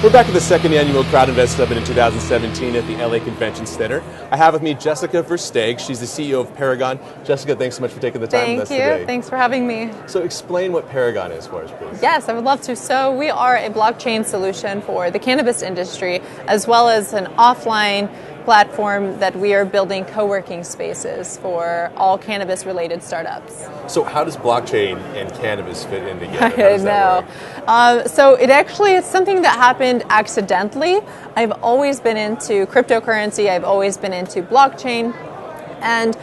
We're back at the second annual CrowdInvest Summit in 2017 at the LA Convention Center. I have with me Jessica Versteeg. She's the CEO of Paragon. Jessica, thanks so much for taking the time with us today. Thank you. Thanks for having me. So explain what Paragon is for us, please. Yes, I would love to. So we are a blockchain solution for the cannabis industry, as well as an offline platform that we are building co-working spaces for all cannabis-related startups. So how does blockchain and cannabis fit in together? How I does that work? So it's something that happened accidentally. I've always been into cryptocurrency. I've always been into blockchain. And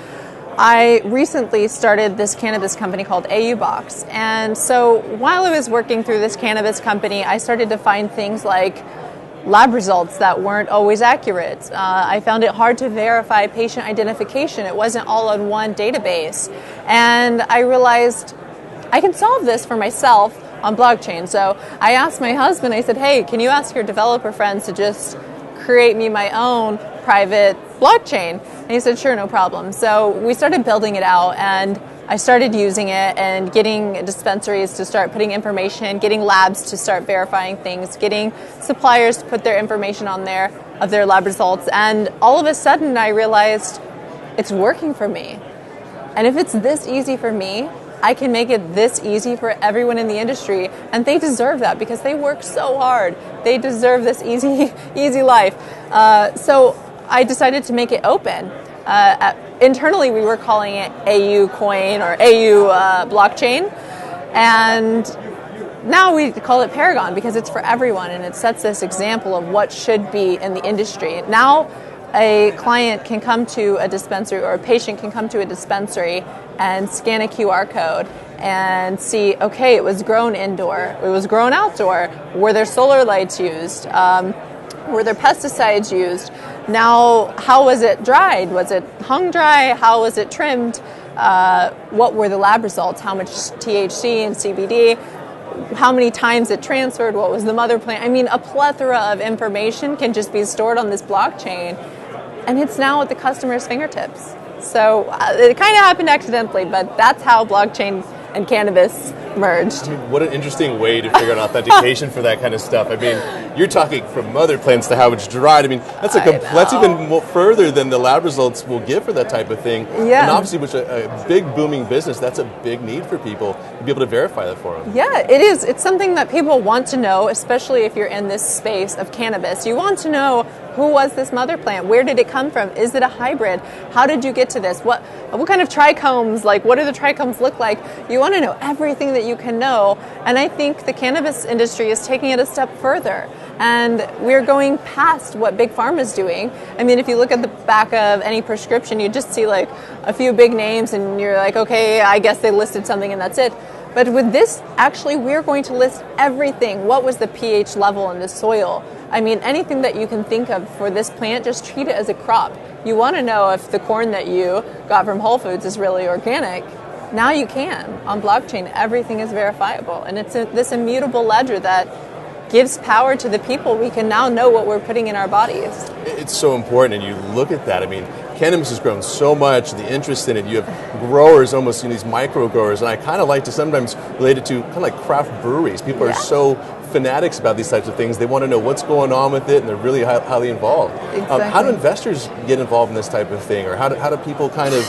I recently started this cannabis company called AUBox. And so while I was working through this cannabis company, I started to find things like lab results that weren't always accurate. I found it hard to verify patient identification. It wasn't all on one database. And I realized I can solve this for myself on blockchain. So I asked my husband, I said, hey, can you ask your developer friends to just create me my own private blockchain? And he said, sure, no problem. So we started building it out, and I started using it and getting dispensaries to start putting information, getting labs to start verifying things, getting suppliers to put their information on there of their lab results. And all of a sudden I realized it's working for me. And if it's this easy for me, I can make it this easy for everyone in the industry. And they deserve that because they work so hard. They deserve this easy life. So I decided to make it open. Internally, we were calling it AU Coin or AU blockchain, and now we call it Paragon because it's for everyone, and it sets this example of what should be in the industry. Now, a client can come to a dispensary, or a patient can come to a dispensary and scan a QR code and see, okay, it was grown indoor, it was grown outdoor, were there solar lights used? Were there pesticides used? Now, how was it dried? Was it hung dry? How was it trimmed? What were the lab results? How much THC and CBD? How many times it transferred? What was the mother plant? I mean, a plethora of information can just be stored on this blockchain, and it's now at the customer's fingertips. So it kind of happened accidentally, but that's how blockchain and cannabis merged. I mean, what an interesting way to figure out authentication for that kind of stuff. I mean, you're talking from mother plants to how it's dried. I mean, that's even more further than the lab results will give for that type of thing. Yeah. And obviously, with a big booming business, that's a big need for people to be able to verify that for them. Yeah, it is. It's something that people want to know, especially if you're in this space of cannabis. You want to know, who was this mother plant? Where did it come from? Is it a hybrid? How did you get to this? What kind of trichomes, what do the trichomes look like? You want to know everything that you can know. And I think the cannabis industry is taking it a step further. And we're going past what Big Pharma is doing. I mean, if you look at the back of any prescription, you just see a few big names and you're like, okay, I guess they listed something and that's it. But with this, actually, we're going to list everything. What was the pH level in the soil? I mean, anything that you can think of for this plant, just treat it as a crop. You want to know if the corn that you got from Whole Foods is really organic. Now you can. On blockchain, everything is verifiable. And it's this immutable ledger that gives power to the people. We can now know what we're putting in our bodies. It's so important, and you look at that. I mean, cannabis has grown so much, the interest in it. You have growers, almost these micro growers, and I kind of like to sometimes relate it to kind of like craft breweries. People are so fanatics about these types of things. They want to know what's going on with it, and they're really highly involved. Exactly. How do investors get involved in this type of thing, or how do people kind of,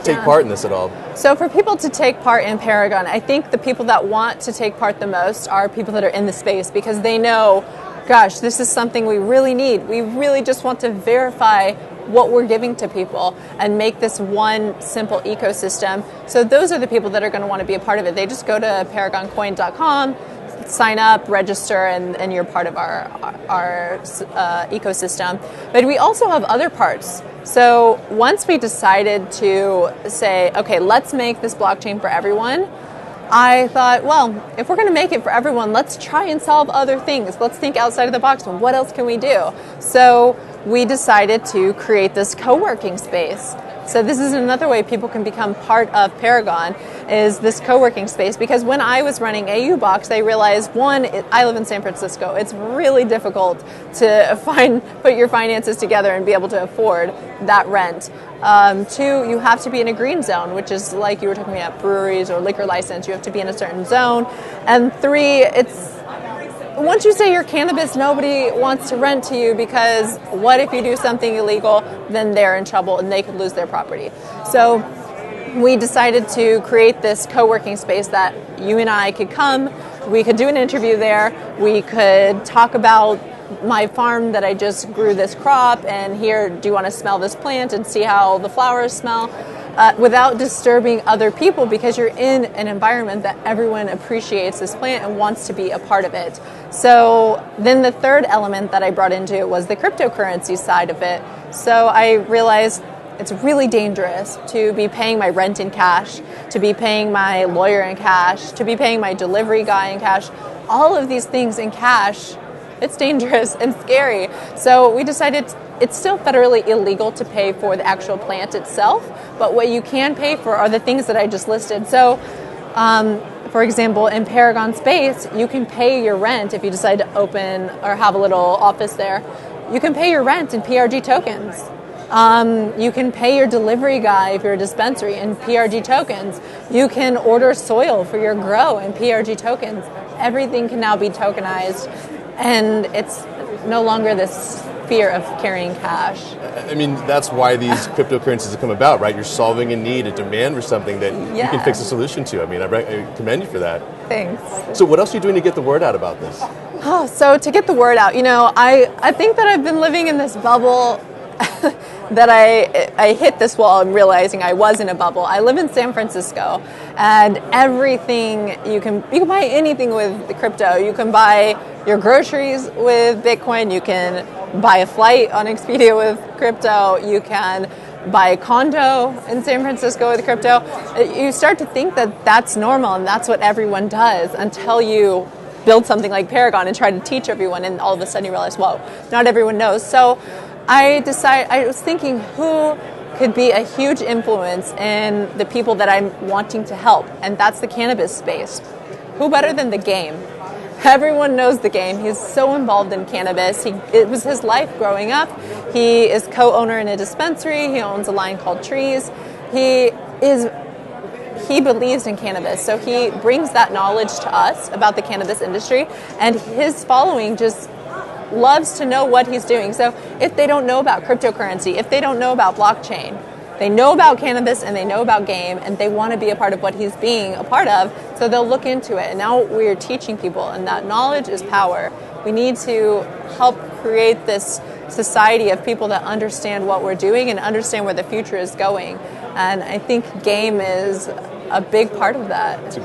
take part in this at all? So for people to take part in Paragon, I think the people that want to take part the most are people that are in the space, because they know, gosh, this is something we really need. We really just want to verify what we're giving to people and make this one simple ecosystem. So those are the people that are going to want to be a part of it. They just go to ParagonCoin.com, sign up, register, and you're part of our ecosystem. But we also have other parts. So once we decided to say, okay, let's make this blockchain for everyone, I thought, well, if we're going to make it for everyone, let's try and solve other things. Let's think outside of the box. What else can we do? So we decided to create this co-working space. So this is another way people can become part of Paragon, is this co-working space. Because when I was running AUBox, I realized, one, I live in San Francisco. It's really difficult to put your finances together and be able to afford that rent. Two, you have to be in a green zone, which is like you were talking about breweries or liquor license. You have to be in a certain zone. And three, once you say you're cannabis, nobody wants to rent to you, because what if you do something illegal? Then they're in trouble and they could lose their property. So we decided to create this co-working space that you and I could come. We could do an interview there. We could talk about my farm that I just grew this crop, and here, do you want to smell this plant and see how the flowers smell? Without disturbing other people, because you're in an environment that everyone appreciates this plant and wants to be a part of it. So then the third element that I brought into it was the cryptocurrency side of it. So I realized it's really dangerous to be paying my rent in cash, to be paying my lawyer in cash, to be paying my delivery guy in cash. All of these things in cash, it's dangerous and scary. So we decided it's still federally illegal to pay for the actual plant itself, but what you can pay for are the things that I just listed. So, for example, in Paragon space, you can pay your rent if you decide to open or have a little office there. You can pay your rent in PRG tokens. You can pay your delivery guy if you're a dispensary in PRG tokens. You can order soil for your grow in PRG tokens. Everything can now be tokenized, and it's no longer this fear of carrying cash. I mean, that's why these cryptocurrencies have come about, right? You're solving a need, a demand for something that you can fix a solution to. I mean, I commend you for that. Thanks. So what else are you doing to get the word out about this? Oh, so to get the word out, I think that I've been living in this bubble that I hit this wall and realizing I was in a bubble. I live in San Francisco, and everything you can buy anything with the crypto. You can buy your groceries with Bitcoin. You can buy a flight on Expedia with crypto. You can buy a condo in San Francisco with crypto. You start to think that that's normal and that's what everyone does, until you build something like Paragon and try to teach everyone, and all of a sudden you realize, whoa, not everyone knows. So I was thinking, who could be a huge influence in the people that I'm wanting to help, and that's the cannabis space. Who better than the game? Everyone knows the game. He's so involved in cannabis. It was his life growing up. He is co-owner in a dispensary. He owns a line called Trees. He believes in cannabis, so he brings that knowledge to us about the cannabis industry, and his following just loves to know what he's doing. So if they don't know about cryptocurrency, if they don't know about blockchain, they know about cannabis and they know about game, and they want to be a part of what he's being a part of, so they'll look into it. And now we're teaching people, and that knowledge is power. We need to help create this society of people that understand what we're doing and understand where the future is going. And I think game is a big part of that. That's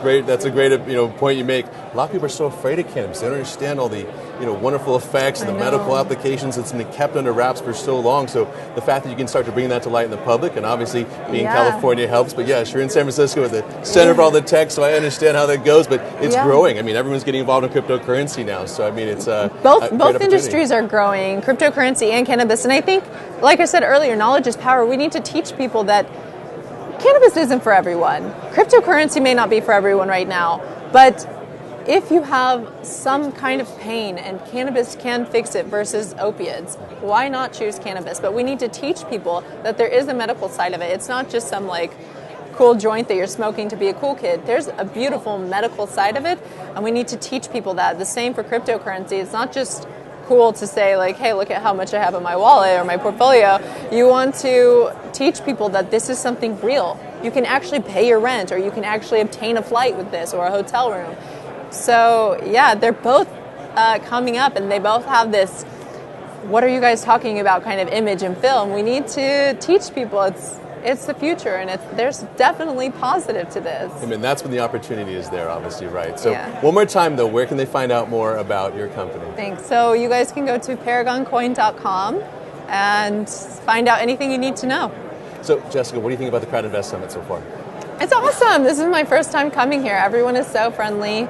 a great point you make. A lot of people are so afraid of cannabis. They don't understand all the wonderful effects and the medical applications that's been kept under wraps for so long. So the fact that you can start to bring that to light in the public, and obviously being California helps. But yes, you're in San Francisco at the center of all the tech, so I understand how that goes. But it's growing. I mean, everyone's getting involved in cryptocurrency now. So I mean, it's both industries are growing, cryptocurrency and cannabis. And I think, like I said earlier, knowledge is power. We need to teach people that cannabis isn't for everyone. Cryptocurrency may not be for everyone right now, but if you have some kind of pain and cannabis can fix it versus opiates, why not choose cannabis? But we need to teach people that there is a medical side of it. It's not just some cool joint that you're smoking to be a cool kid. There's a beautiful medical side of it, and we need to teach people that. The same for cryptocurrency. It's not just cool to say hey, look at how much I have in my wallet or my portfolio. You want to teach people that this is something real. You can actually pay your rent, or you can actually obtain a flight with this, or a hotel room. So they're both coming up, and they both have this, what are you guys talking about kind of image and film. We need to teach people it's the future, and there's definitely positive to this. I mean, that's when the opportunity is there, obviously, right? So one more time, though, where can they find out more about your company? Thanks. So you guys can go to ParagonCoin.com and find out anything you need to know. So, Jessica, what do you think about the Crowd Invest Summit so far? It's awesome. This is my first time coming here. Everyone is so friendly.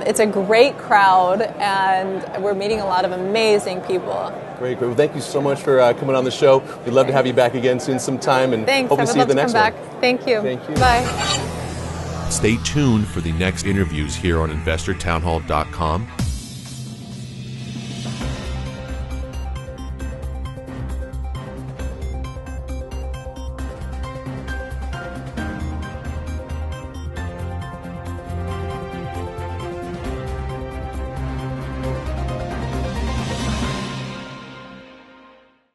It's a great crowd, and we're meeting a lot of amazing people. Great. Well, thank you so much for coming on the show. We'd love to have you back again soon sometime, and Thanks. hope to see you at the next one. Thank you. Thank you. Bye. Stay tuned for the next interviews here on InvestorTownhall.com.